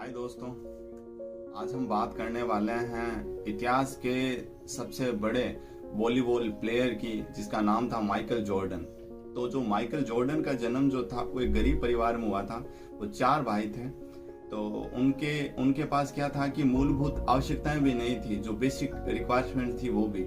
हाय दोस्तों, आज हम बात करने वाले हैं इतिहास के सबसे बड़े वॉलीबॉल प्लेयर की, जिसका नाम था माइकल जॉर्डन। तो जो माइकल जॉर्डन का जन्म जो था वो एक गरीब परिवार में हुआ था। वो 4 भाई थे। तो उनके पास क्या था कि मूलभूत आवश्यकताएं भी नहीं थी, जो बेसिक रिक्वायरमेंट थी वो भी।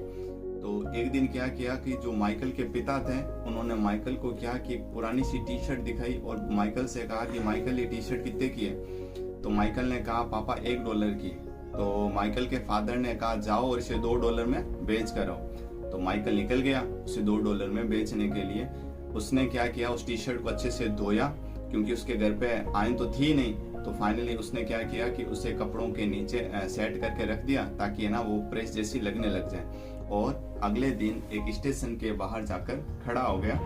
तो एक दिन क्या किया कि जो माइकल के पिता थे उन्होंने माइकल को क्या कि पुरानी सी टी शर्ट दिखाई और माइकल से कहा कि माइकल ये टी शर्ट कितने की है। तो माइकल ने कहा पापा $1 की। तो माइकल के फादर ने कहा जाओ और इसे $2 में बेच कर आओ। तो माइकल निकल गया उसे $2 में बेचने के लिए। उसने क्या किया, उस टी शर्ट को अच्छे से धोया, क्योंकि उसके घर पे आयरन तो थी नहीं। तो फाइनली उसने क्या किया कि उसे कपड़ों के नीचे सेट करके रख दिया, ताकि ना वो प्रेस जैसी लगने लग जाए। और अगले दिन एक स्टेशन के बाहर जाकर खड़ा हो गया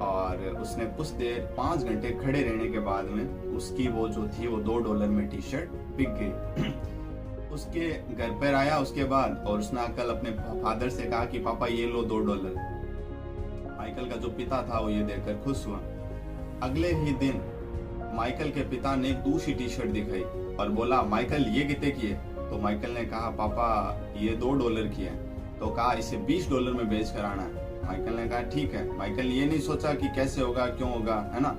और उसने कुछ देर 5 घंटे खड़े रहने के बाद में उसकी वो जो थी वो $2 में टी शर्ट बिक गई। उसके घर पर आया उसके बाद और उसने कल अपने फादर से कहा कि पापा ये लो $2। माइकल का जो पिता था वो ये देखकर खुश हुआ। अगले ही दिन माइकल के पिता ने एक दूसरी टी शर्ट दिखाई और बोला माइकल ये कितने की है। तो माइकल ने कहा पापा ये $2 की है। तो कहा इसे $20 में बेच कर आना है। माइकल ने कहा ठीक है। माइकल ये नहीं सोचा कि कैसे होगा, क्यों होगा, है ना।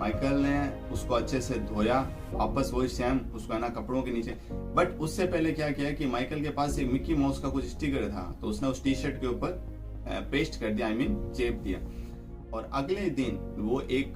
माइकल ने उसको अच्छे से धोया, वापस वही सेम उसको है ना कपड़ों के नीचे। बट उससे पहले क्या किया कि माइकल के पास एक मिकी माउस का कुछ स्टिकर था, तो उसने उस टी शर्ट के ऊपर पेस्ट कर दिया, चेप दिया। और अगले दिन वो एक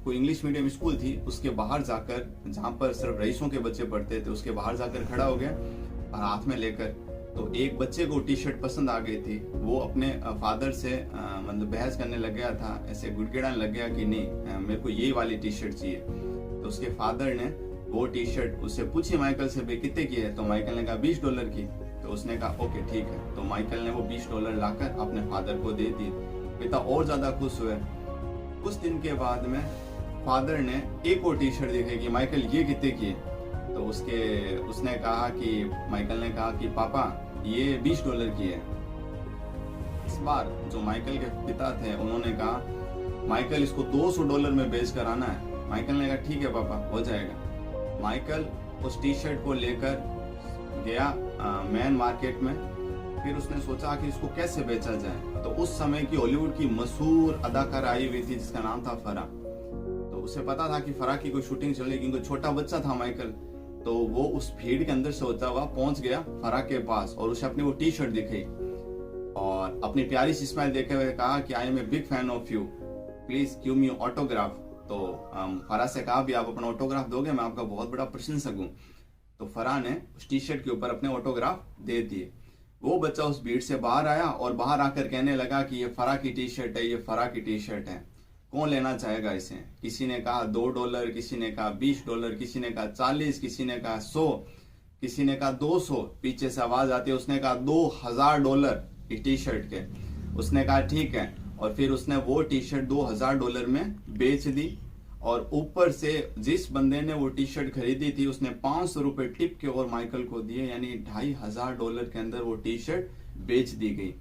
कोई इंग्लिश मीडियम स्कूल थी, उसके बाहर जाकर, जहाँ पर सिर्फ रईसों के बच्चे पढ़ते थे, उसके बाहर जाकर खड़ा हो गया और हाथ में लेकर। तो एक बच्चे को टी शर्ट पसंद आ गई थी। वो अपने फादर से मतलब बहस करने लग गया था, ऐसे गुड़गुड़ाने लग गया कि नहीं मेरे को यही वाली टी शर्ट चाहिए। तो उसके फादर ने वो टी शर्ट उससे पूछी माइकल से भाई कितने की है। तो माइकल ने कहा $20 की। तो उसने कहा ओके ठीक है। तो माइकल ने वो $20 लाकर अपने फादर को दे दी। पिता और ज्यादा खुश हुए। कुछ दिन के बाद में फादर ने एक और टी शर्ट दिखाई कि माइकल ये कितने की है। तो उसने कहा कि माइकल ने कहा कि पापा ये $20 की है। इस बार जो माइकल के पिता थे उन्होंने कहा माइकल इसको $200 में बेच कर आना है। माइकल ने कहा ठीक है पापा हो जाएगा। माइकल उस टी शर्ट को लेकर गया मैन मार्केट में। फिर उसने सोचा कि इसको कैसे बेचा जाए। तो उस समय की हॉलीवुड की मशहूर अदाकारा आई हुई थी जिसका नाम था फराह। तो उसे पता था कि फराह की कोई शूटिंग चल रही, क्योंकि छोटा बच्चा था माइकल। तो वो उस भीड़ के अंदर से होता हुआ पहुंच गया फराह के पास और उसे अपनी वो टी शर्ट दिखाई और अपनी प्यारी सी स्माइल देते हुए कहा कि I am a big fan of you, please give me autograph. तो फराह से कहा भी आप अपना ऑटोग्राफ दोगे, मैं आपका बहुत बड़ा प्रशंसक हूँ। तो फराह ने उस टी शर्ट के ऊपर अपने ऑटोग्राफ दे दिए। वो बच्चा उस भीड़ से बाहर आया और बाहर आकर कहने लगा कि ये फराह की टी शर्ट है, ये फराह की टी शर्ट है, कौन लेना चाहेगा इसे। किसी ने कहा $2, किसी ने कहा $20, किसी ने कहा 40, किसी ने कहा 100, किसी ने कहा 200। पीछे से आवाज आती है उसने कहा $2000 इस टी शर्ट के। उसने कहा ठीक है। और फिर उसने वो टी शर्ट $2000 में बेच दी। और ऊपर से जिस बंदे ने वो टी शर्ट खरीदी थी उसने ₹500 टिप के और माइकल को दिए, यानी $2500 के अंदर वो टी शर्ट बेच दी गई।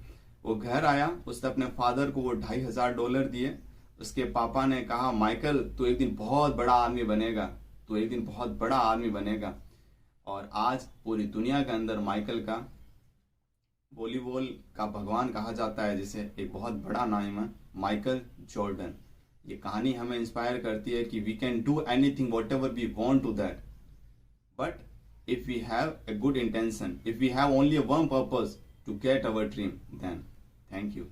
वो घर आया, उसने अपने फादर को वो $2500 दिए। उसके पापा ने कहा माइकल तू एक दिन बहुत बड़ा आदमी बनेगा, तू एक दिन बहुत बड़ा आदमी बनेगा। और आज पूरी दुनिया के अंदर माइकल का वॉलीबॉल का भगवान कहा जाता है, जिसे एक बहुत बड़ा नाम है माइकल जॉर्डन। ये कहानी हमें इंस्पायर करती है कि we can do anything whatever we want to that, but if we have a good intention, if we have only one purpose to get our dream, then thank you.